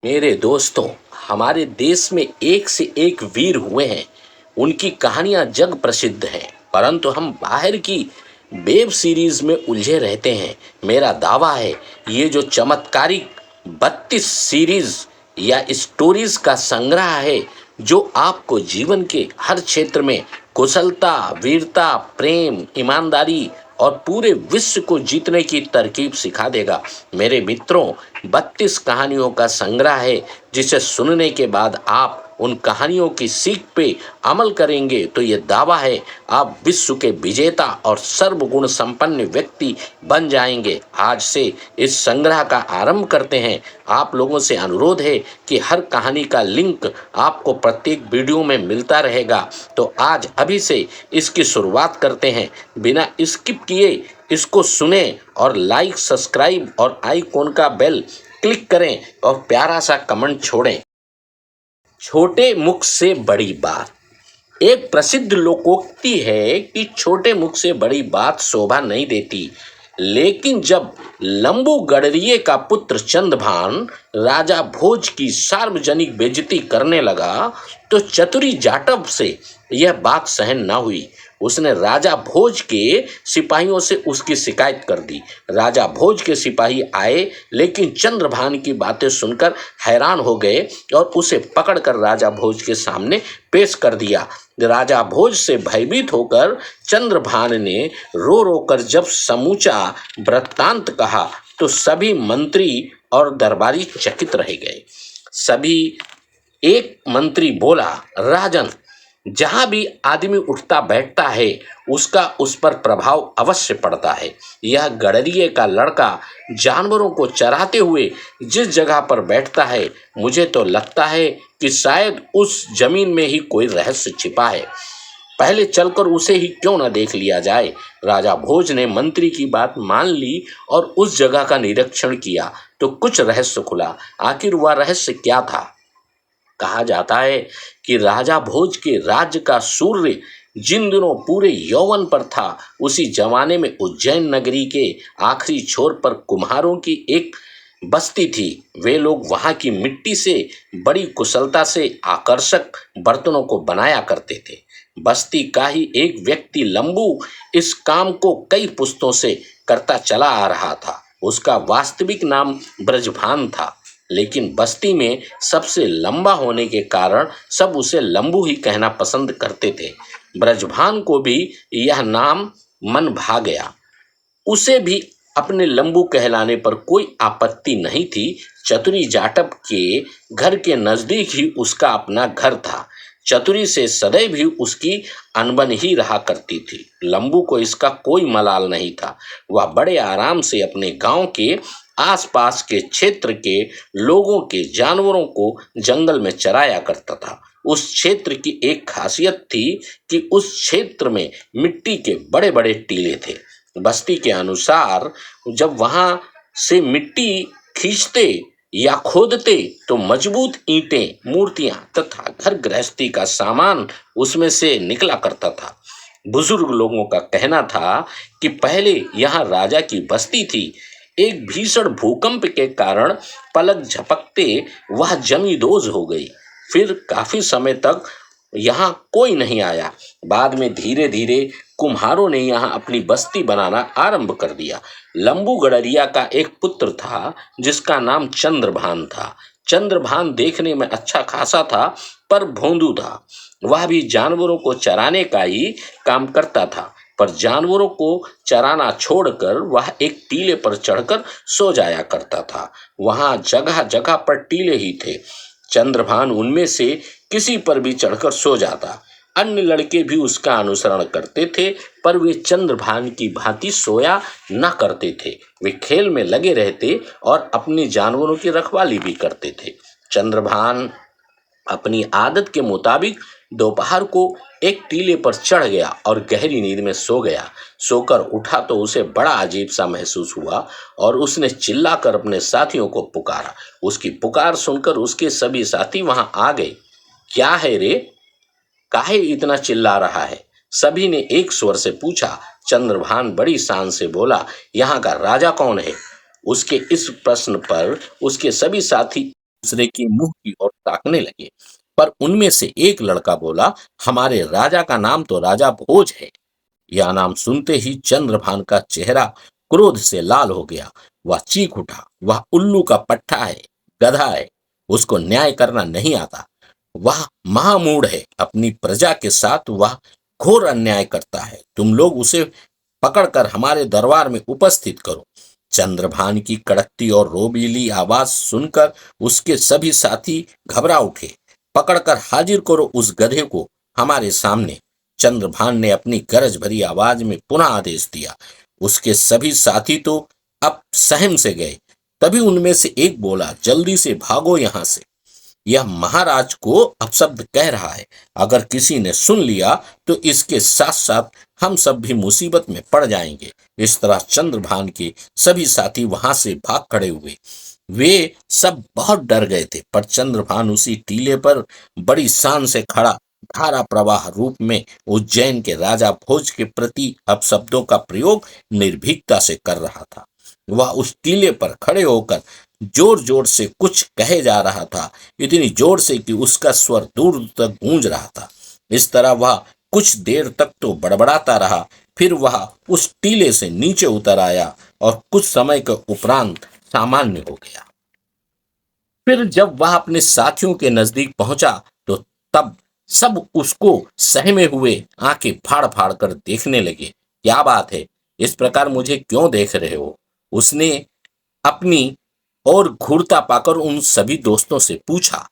मेरे दोस्तों, हमारे देश में एक से एक वीर हुए हैं। उनकी कहानियां जग प्रसिद्ध हैं, परंतु हम बाहर की वेब सीरीज में उलझे रहते हैं। मेरा दावा है, ये जो चमत्कारिक 32 सीरीज या स्टोरीज का संग्रह है, जो आपको जीवन के हर क्षेत्र में कुशलता, वीरता, प्रेम, ईमानदारी और पूरे विश्व को जीतने की तरकीब सिखा देगा। मेरे मित्रों, 32 कहानियों का संग्रह है, जिसे सुनने के बाद आप उन कहानियों की सीख पे अमल करेंगे तो ये दावा है, आप विश्व के विजेता और सर्वगुण संपन्न व्यक्ति बन जाएंगे। आज से इस संग्रह का आरंभ करते हैं। आप लोगों से अनुरोध है कि हर कहानी का लिंक आपको प्रत्येक वीडियो में मिलता रहेगा। तो आज अभी से इसकी शुरुआत करते हैं। बिना स्किप किए इसको सुने और लाइक, सब्सक्राइब और आइकॉन का बेल क्लिक करें और प्यारा सा कमेंट छोड़ें। छोटे मुख से बड़ी बात। एक प्रसिद्ध लोकोक्ति है कि छोटे मुख से बड़ी बात शोभा नहीं देती। लेकिन जब लंबू गडरिये का पुत्र चंद्रभान राजा भोज की सार्वजनिक बेइज्जती करने लगा, तो चतुरी जाटव से यह बात सहन न हुई। उसने राजा भोज के सिपाहियों से उसकी शिकायत कर दी। राजा भोज के सिपाही आए, लेकिन चंद्रभान की बातें सुनकर हैरान हो गए और उसे पकड़कर राजा भोज के सामने पेश कर दिया। राजा भोज से भयभीत होकर चंद्रभान ने रो रो कर जब समूचा वृत्तांत कहा, तो सभी मंत्री और दरबारी चकित रह गए। सभी एक मंत्री बोला, राजन, जहां भी आदमी उठता बैठता है, उसका उस पर प्रभाव अवश्य पड़ता है। यह गडरिये का लड़का जानवरों को चराते हुए जिस जगह पर बैठता है, मुझे तो लगता है कि शायद उस जमीन में ही कोई रहस्य छिपा है। पहले चलकर उसे ही क्यों न देख लिया जाए। राजा भोज ने मंत्री की बात मान ली और उस जगह का निरीक्षण किया, तो कुछ रहस्य खुला। आखिर वह रहस्य क्या था? कहा जाता है कि राजा भोज के राज्य का सूर्य जिन दिनों पूरे यौवन पर था, उसी जमाने में उज्जैन नगरी के आखिरी छोर पर कुम्हारों की एक बस्ती थी। वे लोग वहां की मिट्टी से बड़ी कुशलता से आकर्षक बर्तनों को बनाया करते थे। बस्ती का ही एक व्यक्ति लंबू इस काम को कई पुश्तों से करता चला आ रहा था। उसका वास्तविक नाम ब्रजभान था, लेकिन बस्ती में सबसे लंबा होने के कारण सब उसे लंबू ही कहना पसंद करते थे। ब्रजभान को भी यह नाम मन भा गया। उसे भी अपने लंबू कहलाने पर कोई आपत्ति नहीं थी। चतुरी जाटव के घर के नजदीक ही उसका अपना घर था। चतुरी से सदैव ही उसकी अनबन ही रहा करती थी। लंबू को इसका कोई मलाल नहीं था। वह बड़े आराम से अपने गांव के आसपास के क्षेत्र के लोगों के जानवरों को जंगल में चराया करता था। उस क्षेत्र की एक खासियत थी कि उस क्षेत्र में मिट्टी के बड़े बड़े टीले थे। बस्ती के अनुसार जब वहां से मिट्टी खींचते या खोदते, तो मजबूत ईंटें, मूर्तियां तथा घर गृहस्थी का सामान उसमें से निकला करता था। बुजुर्ग लोगों का कहना था कि पहले यहाँ राजा की बस्ती थी। एक भीषण भूकंप के कारण पलक झपकते वह जमींदोज हो गई। फिर काफी समय तक यहाँ कोई नहीं आया। बाद में धीरे धीरे कुम्हारों ने यहाँ अपनी बस्ती बनाना आरंभ कर दिया। लंबू गडरिया का एक पुत्र था, जिसका नाम चंद्रभान था। चंद्रभान देखने में अच्छा खासा था, पर भोंदू था। वह भी जानवरों को चराने का ही काम करता था, पर जानवरों को चराना छोड़कर वह एक टीले पर चढ़कर सो जाया करता था। वहां जगह जगह पर टीले ही थे। चंद्रभान उनमें से किसी पर भी चढ़कर सो जाता। अन्य लड़के भी उसका अनुसरण करते थे, पर वे चंद्रभान की भांति सोया न करते थे। वे खेल में लगे रहते और अपने जानवरों की रखवाली भी करते थे। चंद्रभान अपनी आदत के मुताबिक दोपहर को एक टीले पर चढ़ गया और गहरी नींद में सो गया। सोकर उठा तो उसे बड़ा अजीब सा महसूस हुआ और उसने चिल्लाकर अपने साथियों को पुकारा। उसकी पुकार सुनकर उसके सभी साथी वहां आ गए। क्या है रे, काहे इतना चिल्ला रहा है? सभी ने एक स्वर से पूछा। चंद्रभान बड़ी शान से बोला, यहाँ का राजा कौन है? उसके इस प्रश्न पर उसके सभी साथी दूसरे की मुंह की ओर ताकने लगे। पर उनमें से एक लड़का बोला, हमारे राजा का नाम तो राजा भोज है। यह नाम सुनते ही चंद्रभान का चेहरा क्रोध से लाल हो गया। वह चीख उठा, वह उल्लू का पट्टा है, गधा है, उसको न्याय करना नहीं आता। वह महामूढ़ है, अपनी प्रजा के साथ वह घोर अन्याय करता है। तुम लोग उसे पकड़कर हमारे दरबार में उपस्थित करो। चंद्रभान की कड़कती और रोबीली आवाज सुनकर उसके सभी साथी घबरा उठे। पकड़कर हाजिर करो उस गधे को हमारे सामने। चंद्रभान ने अपनी गरज भरी आवाज में पुनः आदेश दिया। उसके सभी साथी तो अब सहम से गए। तभी उनमें से एक बोला, जल्दी से भागो यहां से, यह महाराज को अपशब्द कह रहा है। अगर किसी ने सुन लिया तो इसके साथ साथ हम सब भी मुसीबत में पड़ जाएंगे। इस तरह चंद्रभान के सभी साथी वहां से भाग खड़े हुए। वे सब बहुत डर गए थे, पर चंद्रभान उसी टीले पर बड़ी शान से खड़ा धारा प्रवाह रूप में उज्जैन के राजा भोज के प्रति अपशब्दों का प्रयोग निर्भीकता से कर रहा था। वह उस टीले पर खड़े होकर जोर जोर से कुछ कहे जा रहा था, इतनी जोर से कि उसका स्वर दूर तक गूंज रहा था। इस तरह वह कुछ देर तक तो बड़बड़ाता रहा, फिर वह उस टीले से नीचे उतर आया और कुछ समय के उपरांत सामान्य हो गया। फिर जब वह अपने साथियों के नजदीक पहुंचा तो तब सब उसको सहमे हुए आंखें फाड़ फाड़ कर देखने लगे। क्या बात है, इस प्रकार मुझे क्यों देख रहे हो? उसने अपनी और घूरता पाकर उन सभी दोस्तों से पूछा।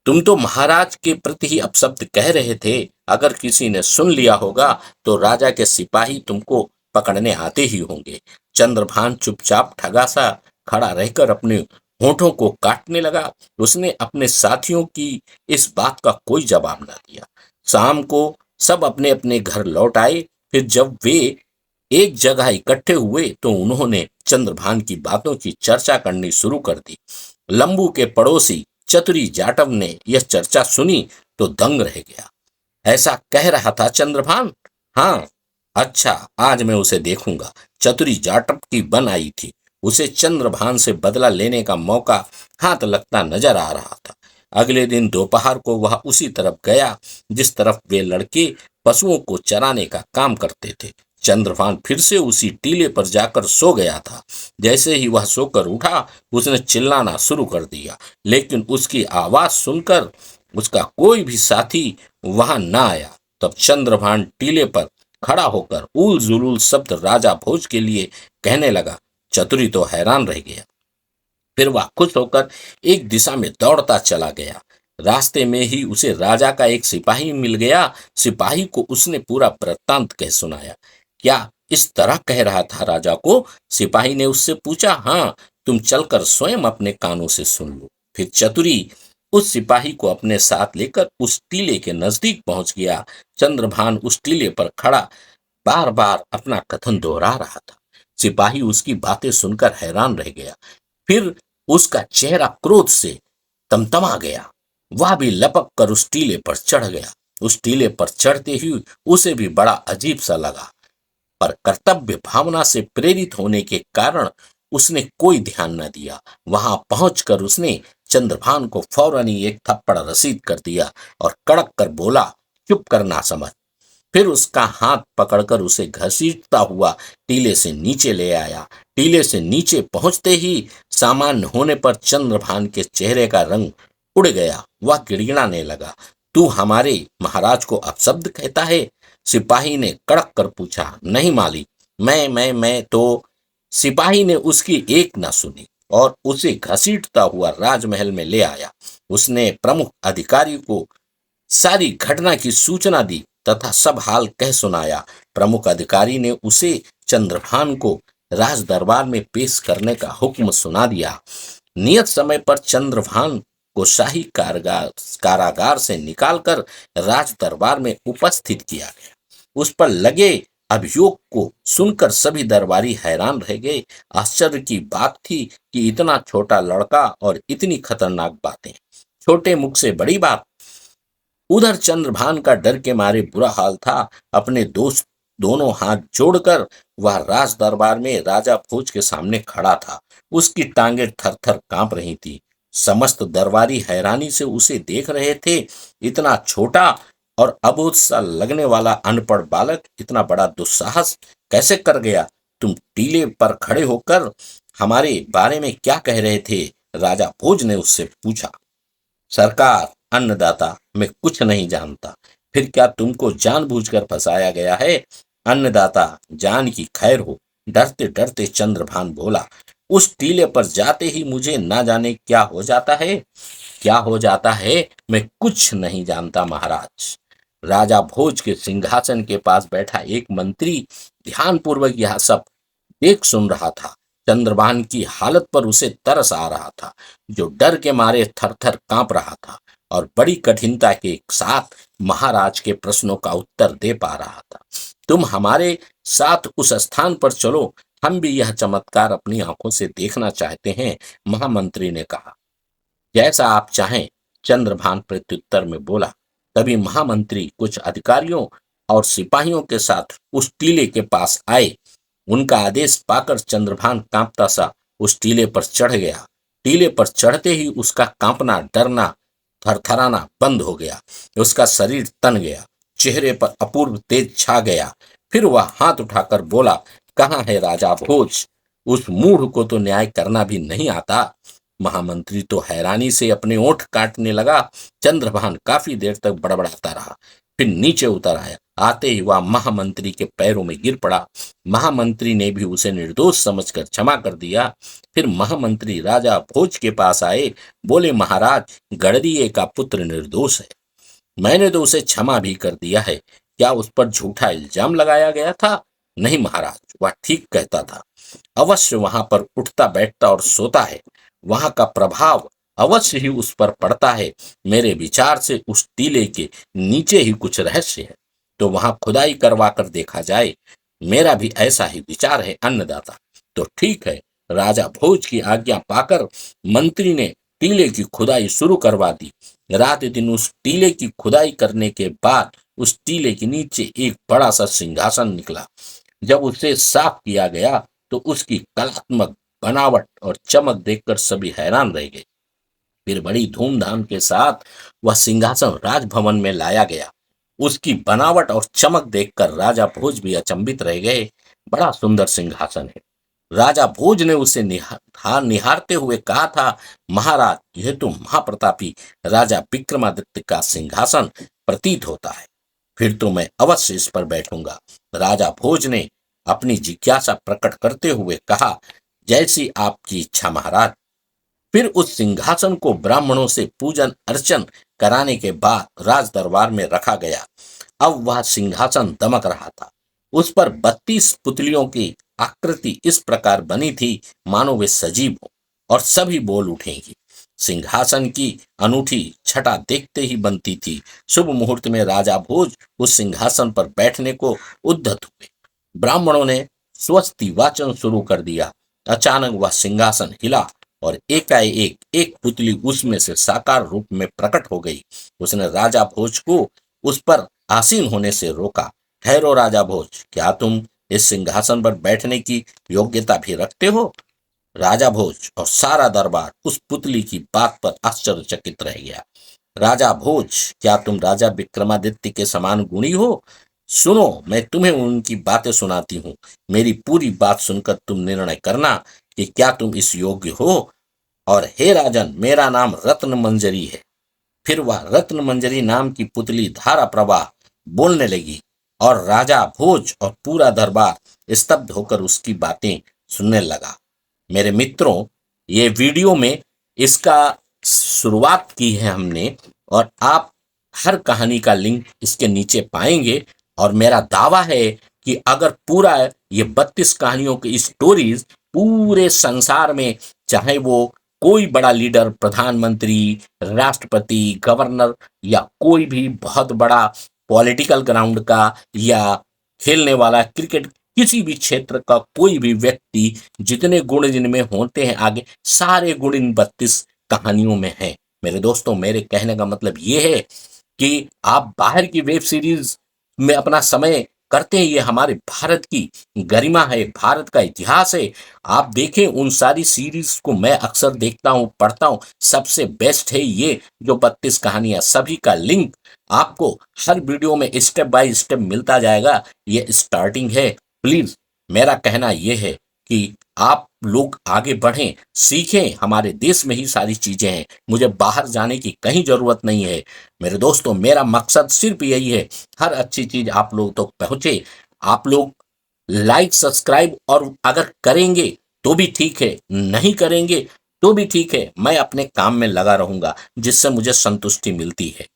तुम तो महाराज के प्रति ही अपशब्द कह रहे थे। अगर किसी ने सुन लिया होगा तो राजा के सिपाही तुमको पकड़ने आते ही होंगे। चंद्रभान चुपचाप ठगा सा खड़ा रहकर अपने होठों को काटने लगा। उसने अपने साथियों की इस बात का कोई जवाब न दिया। शाम को सब अपने अपने घर लौट आए। फिर जब वे एक जगह इकट्ठे हुए तो उन्होंने चंद्रभान की बातों की चर्चा करनी शुरू कर दी। लंबू के पड़ोसी चतुरी जाटव ने यह चर्चा सुनी तो दंग रह गया। ऐसा कह रहा था चंद्रभान? हाँ, अच्छा, आज मैं उसे देखूंगा। चतुरी जाटव की बन आई थी। उसे चंद्रभान से बदला लेने का मौका हाथ लगता नजर आ रहा था। अगले दिन दोपहर को वह उसी तरफ गया जिस तरफ वे लड़के पशुओं को चराने का काम करते थे। चंद्रभान फिर से उसी टीले पर जाकर सो गया था। जैसे ही वह सोकर उठा उसने चिल्लाना शुरू कर दिया, लेकिन उसकी आवाज सुनकर उसका कोई भी साथी वहां न आया। तब चंद्रभान टीले पर खड़ा होकर उल जुलूल शब्द राजा भोज के लिए कहने लगा। चतुरी तो हैरान रह गया। फिर वह खुश होकर एक दिशा में दौड़ता चला गया। रास्ते में ही उसे राजा का एक सिपाही मिल गया। सिपाही को उसने पूरा वृत्तांत कह सुनाया। क्या इस तरह कह रहा था राजा को? सिपाही ने उससे पूछा। हाँ, तुम चलकर स्वयं अपने कानों से सुन लो। फिर चतुरी उस सिपाही को अपने साथ लेकर उस टीले के नजदीक पहुंच गया। चंद्रभान उस टीले पर खड़ा बार बार अपना कथन दोहरा रहा था। सिपाही उसकी बातें सुनकर हैरान रह गया। फिर उसका चेहरा क्रोध से तमतमा गया। वह भी लपक कर उस टीले पर चढ़ गया। उस टीले पर चढ़ते ही उसे भी बड़ा अजीब सा लगा, पर कर्तव्य भावना से प्रेरित होने के कारण उसने कोई ध्यान न दिया। वहां पहुंचकर उसने चंद्रभान को फौरन ही एक थप्पड़ रसीद कर दिया और कड़क कर बोला, चुप करना समझ। फिर उसका हाथ पकड़कर उसे घसीटता हुआ टीले से नीचे ले आया। टीले से नीचे पहुंचते ही सामान्य होने पर चंद्रभान के चेहरे का रंग उड़ गया। वह गिड़गिड़ाने लगा। तू हमारे महाराज को अपशब्द कहता है? सिपाही ने कड़क कर पूछा। नहीं मालिक, मैं तो। सिपाही ने उसकी एक न सुनी और उसे घसीटता हुआ राजमहल में ले आया। उसने प्रमुख अधिकारी को सारी घटना की सूचना दी तथा सब हाल कह सुनाया। प्रमुख अधिकारी ने उसे चंद्रभान को राज दरबार में पेश करने का हुक्म सुना दिया। नियत समय पर चंद्रभान को शाही कारागार से निकालकर राज दरबार में उपस्थित किया गया। उस पर लगे अभियोग को सुनकर सभी दरबारी हैरान रह गए। आश्चर्य की बात थी कि इतना छोटा लड़का और इतनी खतरनाक बातें। छोटे मुख से बड़ी बात। उधर चंद्रभान का डर के मारे बुरा हाल था। अपने दोस्त दोनों हाथ जोड़कर वह राज दरबार में राजा भोज के सामने खड़ा था। उसकी टांगे थर थर कांप रही थी। समस्त दरबारी हैरानी से उसे देख रहे थे। इतना छोटा और अबोध सा लगने वाला अनपढ़ बालक इतना बड़ा दुस्साहस कैसे कर गया? तुम टीले पर खड़े होकर हमारे बारे में क्या कह रहे थे? राजा भोज ने उससे पूछा। सरकार, अन्नदाता, मैं कुछ नहीं जानता। फिर क्या तुमको जानबूझकर फंसाया गया है? अन्नदाता, जान की खैर हो, डरते डरते चंद्रभान बोला। उस टीले पर जाते ही मुझे ना जाने क्या हो जाता है। क्या हो जाता है? मैं कुछ नहीं जानता महाराज। राजा भोज के सिंहासन के पास बैठा एक मंत्री ध्यानपूर्वक यह सब देख सुन रहा था। चंद्रभान की हालत पर उसे तरस आ रहा था, जो डर के मारे थर थर कांप रहा था और बड़ी कठिनता के साथ महाराज के प्रश्नों का उत्तर दे पा रहा था। तुम हमारे साथ उस स्थान पर चलो, हम भी यह चमत्कार अपनी आंखों से देखना चाहते हैं, महामंत्री ने कहा। जैसा आप चाहें, चंद्रभान प्रत्युत्तर में बोला। तभी महामंत्री कुछ अधिकारियों और सिपाहियों के साथ उस टीले के पास आए। उनका आदेश पाकर चंद्रभान कांपता सा उस टीले पर चढ़ गया। टीले पर चढ़ते ही उसका कांपना, डरना, थरथराना बंद हो गया। उसका शरीर तन गया, चेहरे पर अपूर्व तेज छा गया। फिर वह हाथ उठाकर बोला, कहाँ है राजा भोज? उस मूढ़ को तो न्याय करना भी नहीं आता। महामंत्री तो हैरानी से अपने ओंठ काटने लगा। चंद्रभान काफी देर तक बड़बड़ाता रहा, फिर नीचे उतर आया। आते ही वह महामंत्री के पैरों में गिर पड़ा। महामंत्री ने भी उसे निर्दोष समझकर क्षमा कर दिया। फिर महामंत्री राजा भोज के पास आए, बोले, महाराज, गडरिये का पुत्र निर्दोष है। मैंने तो उसे क्षमा भी कर दिया है। क्या उस पर झूठा इल्जाम लगाया गया था? नहीं महाराज, वह ठीक कहता था। अवश्य वहां पर उठता बैठता और सोता है। वहां का प्रभाव अवश्य ही उस पर पड़ता है। मेरे विचार से उस टीले के नीचे ही कुछ रहस्य है, तो वहां खुदाई करवा कर देखा जाए। मेरा भी ऐसा ही विचार है अन्नदाता। तो ठीक है। राजा भोज की आज्ञा पाकर मंत्री ने टीले की खुदाई शुरू करवा दी। रात दिन उस टीले की खुदाई करने के बाद उस टीले के नीचे एक बड़ा सा सिंहासन निकला। जब उसे साफ किया गया तो उसकी कलात्मक बनावट और चमक देखकर सभी हैरान रह गए। फिर बड़ी धूमधाम के साथ वह सिंहासन राजभवन में लाया गया। उसकी बनावट और चमक देखकर राजा भोज भी अचंभित रह गए। बड़ा सुंदर सिंहासन है। राजा भोज ने उसे निहारते हुए कहा था, महाराज, यह तो महाप्रतापी राजा विक्रमादित्य का सिंहासन प्रतीत होता है। फिर तो मैं अवश्य इस पर बैठूंगा। राजा भोज ने अपनी जिज्ञासा प्रकट करते हुए कहा, जैसी आपकी इच्छा महाराज। फिर उस सिंहासन को ब्राह्मणों से पूजन अर्चन कराने के बाद राज दरबार में रखा गया। अब वह सिंहासन दमक रहा था। उस पर 32 पुतलियों की आकृति इस प्रकार बनी थी मानो वे सजीव हो और सभी बोल उठेंगी। सिंहासन की अनूठी छटा देखते ही बनती थी। शुभ मुहूर्त में राजा भोज उस सिंहासन पर बैठने को उद्यत हुए। ब्राह्मणों ने स्वस्ति वाचन शुरू कर दिया। अचानक वह सिंहासन हिला और एकाएक एक पुतली उसमें से साकार रूप में प्रकट हो गई। उसने राजा भोज को उस पर आसीन होने से रोका। ठहरो राजा भोज, क्या तुम इस सिंहासन पर बैठने की योग्यता भी रखते हो? राजा भोज और सारा दरबार उस पुतली की बात पर आश्चर्यचकित रह गया। राजा भोज, क्या तुम राजा विक्रमादित्य के समान गुणी हो? सुनो, मैं तुम्हें उनकी बातें सुनाती हूँ। मेरी पूरी बात सुनकर तुम निर्णय करना कि क्या तुम इस योग्य हो। और हे राजन, मेरा नाम रत्न मंजरी है। फिर वह रत्न मंजरी नाम की पुतली धारा प्रवाह बोलने लगी और राजा भोज और पूरा दरबार स्तब्ध होकर उसकी बातें सुनने लगा। मेरे मित्रों, ये वीडियो में इसका शुरुआत की है हमने, और आप हर कहानी का लिंक इसके नीचे पाएंगे। और मेरा दावा है कि अगर पूरा ये 32 कहानियों की स्टोरीज पूरे संसार में, चाहे वो कोई बड़ा लीडर, प्रधानमंत्री, राष्ट्रपति, गवर्नर या कोई भी बहुत बड़ा पॉलिटिकल ग्राउंड का या खेलने वाला क्रिकेट, किसी भी क्षेत्र का कोई भी व्यक्ति, जितने गुण जिनमें होते हैं आगे, सारे गुण इन 32 कहानियों में हैं। मेरे दोस्तों, मेरे कहने का मतलब ये है कि आप बाहर की वेब सीरीज में अपना समय करते हैं। ये हमारे भारत की गरिमा है, भारत का इतिहास है। आप देखें उन सारी सीरीज को मैं अक्सर देखता हूँ, पढ़ता हूँ। सबसे बेस्ट है ये जो 32 कहानियां, सभी का लिंक आपको हर वीडियो में स्टेप बाय स्टेप मिलता जाएगा। ये स्टार्टिंग है। प्लीज मेरा कहना यह है कि आप लोग आगे बढ़ें, सीखें। हमारे देश में ही सारी चीजें हैं, मुझे बाहर जाने की कहीं जरूरत नहीं है। मेरे दोस्तों, मेरा मकसद सिर्फ यही है, हर अच्छी चीज आप लोग तक पहुंचे। आप लोग लाइक सब्सक्राइब और अगर करेंगे तो भी ठीक है, नहीं करेंगे तो भी ठीक है। मैं अपने काम में लगा रहूंगा जिससे मुझे संतुष्टि मिलती है।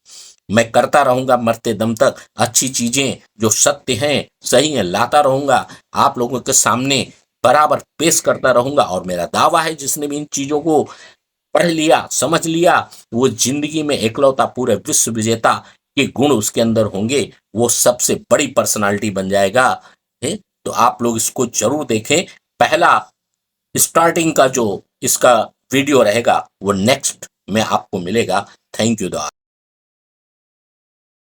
मैं करता रहूंगा मरते दम तक, अच्छी चीजें जो सत्य हैं, सही है, लाता रहूंगा, आप लोगों के सामने बराबर पेश करता रहूंगा। और मेरा दावा है जिसने भी इन चीजों को पढ़ लिया, समझ लिया, वो जिंदगी में एकलौता पूरे विश्व विजेता के गुण उसके अंदर होंगे, वो सबसे बड़ी पर्सनालिटी बन जाएगा। है? तो आप लोग इसको जरूर देखें। पहला स्टार्टिंग का जो इसका वीडियो रहेगा वो नेक्स्ट में आपको मिलेगा। Thank you.